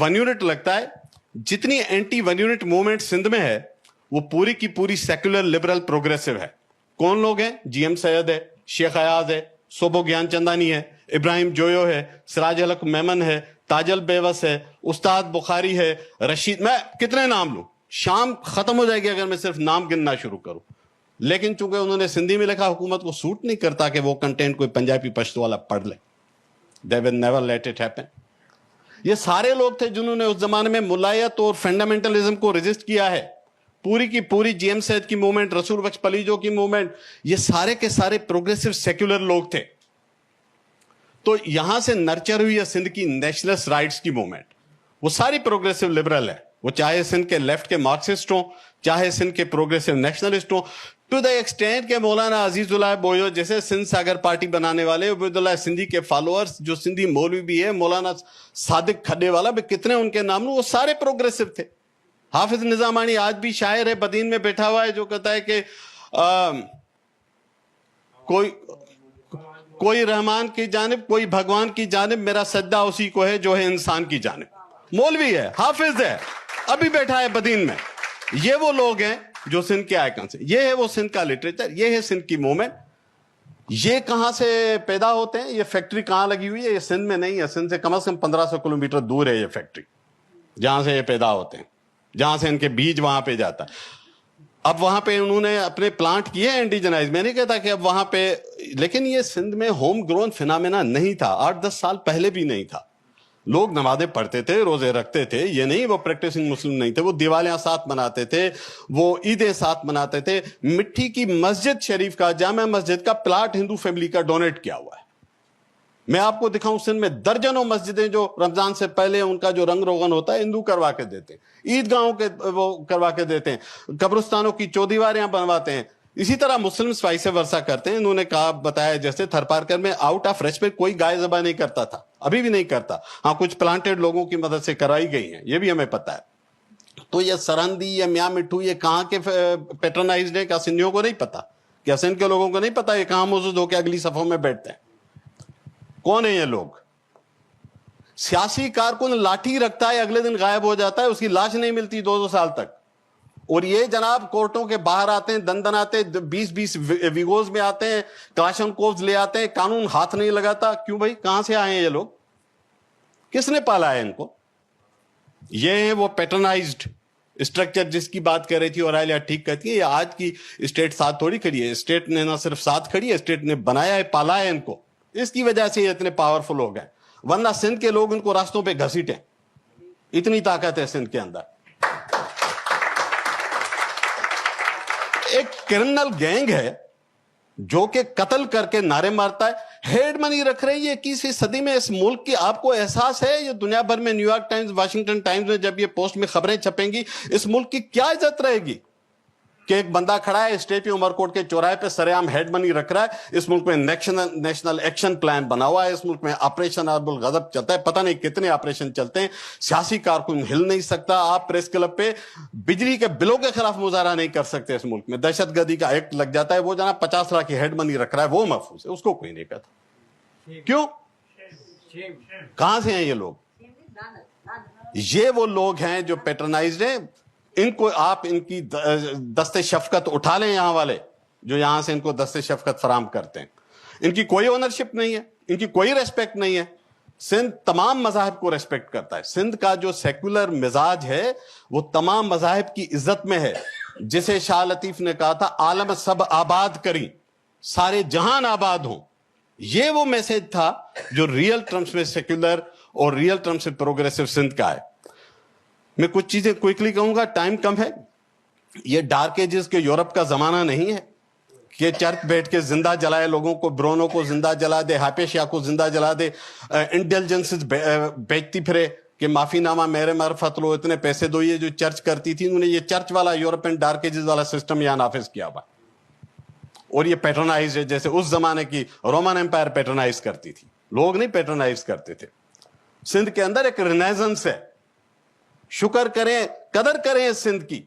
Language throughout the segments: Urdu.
ون یونٹ لگتا ہے. جتنی anti one unit movement Sindh میں ہے وہ پوری کی پوری سیکولر لبرل پروگریسو ہے. کون لوگ ہیں؟ جی ایم سید ہے, شیخ ایاز ہے, صوبو گیان چندانی ہے, ابراہیم جویو ہے, سراج الحق میمن ہے, تاجل بیوس ہے, استاد بخاری ہے, رشید, میں کتنے نام لوں, شام ختم ہو جائے گی اگر میں صرف نام گننا شروع کروں. لیکن چونکہ انہوں نے سندھی میں لکھا, حکومت کو سوٹ نہیں کرتا کہ وہ کنٹینٹ کوئی پنجابی پشتو والا پڑھ لے. They will never let it happen. یہ سارے لوگ تھے جنہوں نے اس زمانے میں ملائیت اور فنڈامنٹلزم کو ریزسٹ کیا ہے. پوری کی پوری جی ایم سید کی موومنٹ, رسول بخش پلیجو کی موومنٹ, یہ سارے کے سارے پروگریسو سیکولر لوگ تھے. تو یہاں سے نرچر ہوئی ہے سندھ کی نیشنلسٹ رائٹس کی موومنٹ. وہ ساری پروگریسو لبرل ہے, وہ چاہے سندھ کے لیفٹ کے مارکسسٹ ہوں, چاہے سندھ کے پروگریسو نیشنلسٹ ہوں, ٹو دا ایکسٹینٹ کہ مولانا عزیز اللہ بویو جیسے سندھ ساگر پارٹی بنانے والے, عبید اللہ سندھی کے فالوورز جو سندھی مولوی بھی ہے, مولانا صادق کھڈے والا بھی, کتنے ان کے نام لوں, وہ سارے پروگریسو تھے. حافظ نظامانی آج بھی شاعر ہے, بدین میں بیٹھا ہوا ہے, جو کہتا ہے کہ کوئی رحمان کی جانب, کوئی بھگوان کی جانب, میرا سجدہ اسی کو ہے جو ہے انسان کی جانب. مولوی ہے, حافظ ہے, ابھی بیٹھا ہے بدین میں. یہ وہ لوگ ہیں جو سندھ کے آئیکن سے. یہ ہے وہ سندھ کا لٹریچر, یہ ہے سندھ کی موومنٹ. یہ کہاں سے پیدا ہوتے ہیں؟ یہ فیکٹری کہاں لگی ہوئی ہے؟ یہ سندھ میں نہیں ہے, سندھ سے کم از کم 1500 کلومیٹر دور ہے یہ فیکٹری, جہاں سے یہ پیدا ہوتے ہیں, جہاں سے ان کے بیج وہاں پہ جاتا ہے. اب وہاں پہ انہوں نے اپنے پلانٹ کیے انڈیجنائز, میں نہیں کہتا کہ اب وہاں پہ, لیکن یہ سندھ میں ہوم گرون فنامنا نہیں تھا, 8-10 سال پہلے بھی نہیں تھا. لوگ نمازیں پڑھتے تھے, روزے رکھتے تھے, یہ نہیں وہ پریکٹسنگ مسلم نہیں تھے, وہ دیوالیاں ساتھ مناتے تھے, وہ عیدیں ساتھ مناتے تھے. مٹی کی مسجد شریف کا, جامع مسجد کا پلاٹ ہندو فیملی کا ڈونیٹ کیا ہوا ہے. میں آپ کو دکھاؤں, سندھ میں درجنوں مسجدیں جو رمضان سے پہلے ان کا جو رنگ روغن ہوتا ہے ہندو کروا کے دیتے ہیں, عیدگاہوں کے وہ کروا کے دیتے ہیں, قبرستانوں کی چودیواریاں بنواتے ہیں. اسی طرح مسلم وائس ورثہ کرتے ہیں. انہوں نے کہا, بتایا جیسے تھرپارکر میں آؤٹ آف ریسپیکٹ کوئی گائے ذبح نہیں کرتا تھا, ابھی بھی نہیں کرتا. ہاں کچھ پلانٹڈ لوگوں کی مدد سے کرائی گئی ہیں, یہ بھی ہمیں پتہ ہے. تو یہ سرہندی, یہ میاں مٹھو, یہ کہاں کے پیٹرنائزڈ ہیں؟ کیا سندھیوں کو نہیں پتا؟ کیا سندھ کے لوگوں کو نہیں پتا یہ کہاں موجود ہو کے اگلی صفوں میں بیٹھتے ہیں؟ کون ہیں یہ لوگ؟ سیاسی کارکن لاٹھی رکھتا ہے, اگلے دن غائب ہو جاتا ہے, اس کی لاش نہیں ملتی 2-2 سال تک. اور یہ جناب کورٹوں کے باہر آتے ہیں, دن آتے ہیں, 20-20 ویگوز میں آتے ہیں, کلاشن کوفز لے آتے ہیں, قانون ہاتھ نہیں لگاتا. کیوں بھائی؟ کہاں سے آئے ہیں یہ لوگ؟ کس نے پالا ہے ان کو؟ یہ ہے وہ پیٹرنائزڈ اسٹرکچر جس کی بات کر رہی تھی اور آئلیہ ٹھیک کہتی ہے. یہ آج کی اسٹیٹ ساتھ تھوڑی کھڑی ہے, اسٹیٹ نے نہ صرف ساتھ کھڑی ہے, اسٹیٹ نے بنایا ہے, پالا ہے ان کو. اس کی وجہ سے یہ اتنے پاورفل ہو گئے, ورنہ سندھ کے لوگ ان کو راستوں پہ گھسیٹیں. اتنی طاقت ہے سندھ کے اندر. ایک کرمنل گینگ ہے جو کہ قتل کر کے نعرے مارتا ہے, ہیڈ منی رکھ رہے ہیں. یہ 21ویں صدی میں اس ملک کی, آپ کو احساس ہے یہ دنیا بھر میں new York Times, Washington Times میں جب یہ پوسٹ میں خبریں چھپیں گی, اس ملک کی کیا عزت رہے گی کہ ایک بندہ کھڑا ہے اسٹیٹ پہ عمر کوٹ کے چوراہے پہ سر عام ہیڈ منی رکھ رہا ہے. اس ملک میں نیشنل ایکشن پلان بنا ہوا ہے, اس ملک میں آپریشن ارب الغضب چلتا ہے, پتہ نہیں کتنے آپریشن چلتے ہیں. سیاسی کارکن ہل نہیں سکتا, آپ پریس کلب پہ بجلی کے بلوں کے خلاف مظاہرہ نہیں کر سکتے. اس ملک میں دہشت گردی کا ایکٹ لگ جاتا ہے, وہ جناب 50 لاکھ کی ہیڈ منی رکھ رہا ہے, وہ محفوظ ہے, اس کو کوئی نہیں کہتا. کیوں؟ کہاں سے ہیں یہ لوگ؟ یہ وہ لوگ ہیں جو پیٹرنائزڈ ہیں. ان کو آپ ان کی دست شفقت اٹھا لیں, یہاں والے جو یہاں سے ان کو دست شفقت فراہم کرتے ہیں. ان کی کوئی اونرشپ نہیں ہے, ان کی کوئی ریسپیکٹ نہیں ہے. سندھ تمام مذاہب کو ریسپیکٹ کرتا ہے. سندھ کا جو سیکولر مزاج ہے وہ تمام مذاہب کی عزت میں ہے. جسے شاہ لطیف نے کہا تھا, عالم سب آباد کریں, سارے جہان آباد ہوں. یہ وہ میسج تھا جو ریئل ٹرمز میں سیکولر اور ریئل ٹرمز میں پروگریسو سندھ کا ہے. میں کچھ چیزیں کوئکلی کہوں گا, ٹائم کم ہے. یہ ڈارک ایجز کے یورپ کا زمانہ نہیں ہے کہ چرچ بیٹھ کے زندہ جلائے لوگوں کو, برونو کو زندہ جلا دے, ہائپیشیا کو زندہ جلا دے, انٹیلیجنس بیچتی پھرے کہ معافی نامہ میرے معرفت لو, اتنے پیسے دو. یہ جو چرچ کرتی تھی, انہوں نے یہ چرچ والا یورپین ڈارک ایجز والا سسٹم یہاں نافذ کیا ہوا. اور یہ پیٹرنائز ہے جیسے اس زمانے کی رومن امپائر پیٹرنائز کرتی تھی, لوگ نہیں پیٹرنائز کرتے تھے. سندھ کے اندر ایک رینیزنس ہے. شکر کریں, قدر کریں سندھ کی.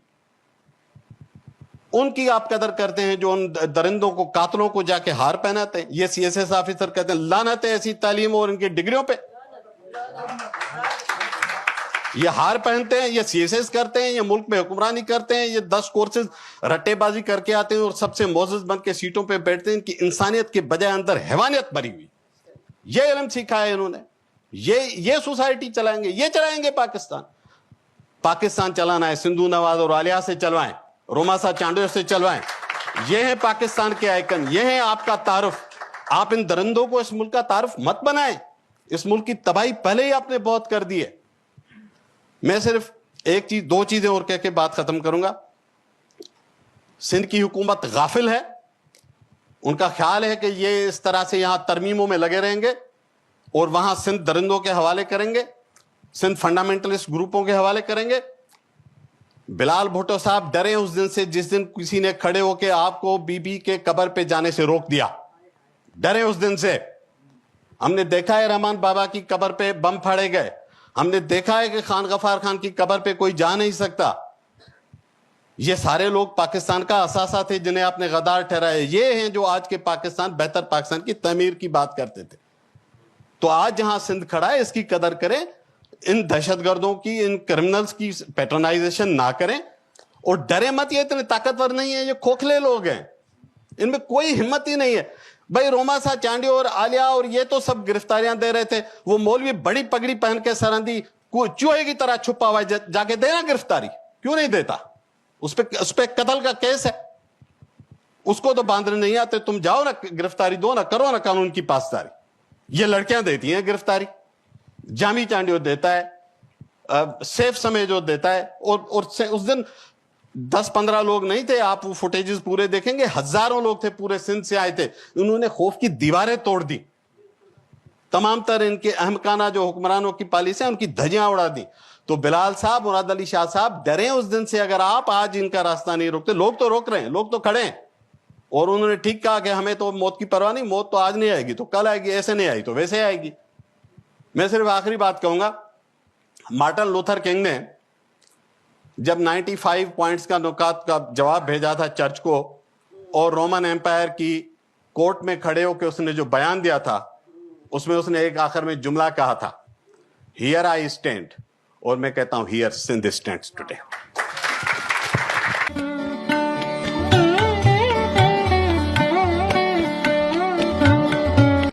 ان کی آپ قدر کرتے ہیں جو ان درندوں کو, قاتلوں کو جا کے ہار پہناتے ہیں. یہ سی ایس ایس آفیسر کہتے ہیں لعنت ہے ایسی تعلیم اور ان کی ڈگریوں پہ. یہ ہار پہنتے ہیں, یہ CSS کرتے ہیں, یہ ملک میں حکمرانی کرتے ہیں, یہ 10 کورسز رٹے بازی کر کے آتے ہیں اور سب سے معزز بن کے سیٹوں پہ بیٹھتے ہیں. ان کی انسانیت کے بجائے اندر حیوانیت بھری ہوئی. یہ علم سیکھا ہے انہوں نے. یہ سوسائٹی چلائیں گے, یہ چلائیں گے پاکستان چلانا ہے سندھو نواز اور عالیہ سے چلوائیں, روماسا چانڈیو سے چلوائیں. یہ ہیں پاکستان کے آئیکن, یہ ہیں آپ کا تعارف. آپ ان درندوں کو اس ملک کا تعارف مت بنائیں. اس ملک کی تباہی پہلے ہی آپ نے بہت کر دی ہے. میں صرف ایک چیز, 2 چیزیں اور کہہ کے بات ختم کروں گا. سندھ کی حکومت غافل ہے. ان کا خیال ہے کہ یہ اس طرح سے یہاں ترمیموں میں لگے رہیں گے اور وہاں سندھ درندوں کے حوالے کریں گے, سندھ فنڈامنٹلسٹ گروپوں کے حوالے کریں گے. بلال بھٹو صاحب ڈرے اس دن سے جس دن کسی نے کھڑے ہو کے آپ کو بی بی کے قبر پہ جانے سے روک دیا. ڈرے اس دن سے. ہم نے دیکھا ہے رحمان بابا کی قبر پہ بم پھاڑے گئے. ہم نے دیکھا ہے کہ خان غفار خان کی قبر پہ کوئی جا نہیں سکتا. یہ سارے لوگ پاکستان کا اثاثہ تھے جنہیں آپ نے غدار ٹھہرایا. یہ ہیں جو آج کے پاکستان, بہتر پاکستان کی تعمیر کی بات کرتے تھے. تو آج جہاں سندھ کھڑا ہے اس کی قدر کریں. ان دہشت گردوں کی, ان کرمنلز کی پیٹرنائزیشن نہ کریں اور ڈرے مت. یہ اتنے طاقتور نہیں ہیں, یہ کھوکھلے لوگ ہیں, ان میں کوئی ہمت ہی نہیں ہے. بھائی روماسا چانڈیو اور عالیہ اور یہ تو سب گرفتاریاں دے رہے تھے. وہ مولوی بڑی پگڑی پہن کے سرحدی چوہے کی طرح چھپا ہوا ہے, جا کے دینا گرفتاری. کیوں نہیں دیتا؟ اس پہ قتل کا کیس ہے. اس کو تو باندھنے نہیں آتے. تم جاؤ نا, گرفتاری دو نا, کرو نا قانون کی پاسداری. یہ لڑکیاں دیتی ہیں گرفتاری. جامی چانڈیو دیتا ہے, سیف سمیجو دیتا ہے. اور اس دن 10-15 لوگ نہیں تھے. آپ وہ فوٹیجز پورے دیکھیں گے, ہزاروں لوگ تھے, پورے سندھ سے آئے تھے. انہوں نے خوف کی دیواریں توڑ دی. تمام تر ان کے احمقانہ جو حکمرانوں کی پالیسی ہیں ان کی دھجیاں اڑا دی. تو بلال صاحب, مراد علی شاہ صاحب ڈریں اس دن سے. اگر آپ آج ان کا راستہ نہیں روکتے, لوگ تو روک رہے ہیں, لوگ تو کھڑے ہیں. اور انہوں نے ٹھیک کہا کہ ہمیں تو موت کی پرواہ نہیں, موت تو آج نہیں آئے گی تو کل آئے گی, ایسے نہیں آئی تو ویسے آئے گی. میں صرف آخری بات کہوں گا. مارٹن لوتھر کنگ نے جب 95 پوائنٹس کا نکات کا جواب بھیجا تھا چرچ کو, اور رومن ایمپائر کی کورٹ میں کھڑے ہو کے اس نے جو بیان دیا تھا, اس میں اس نے ایک آخر میں جملہ کہا تھا, ہیئر آئی اسٹینڈ. اور میں کہتا ہوں, ہیئر سندھ اسٹینڈز ٹوڈے.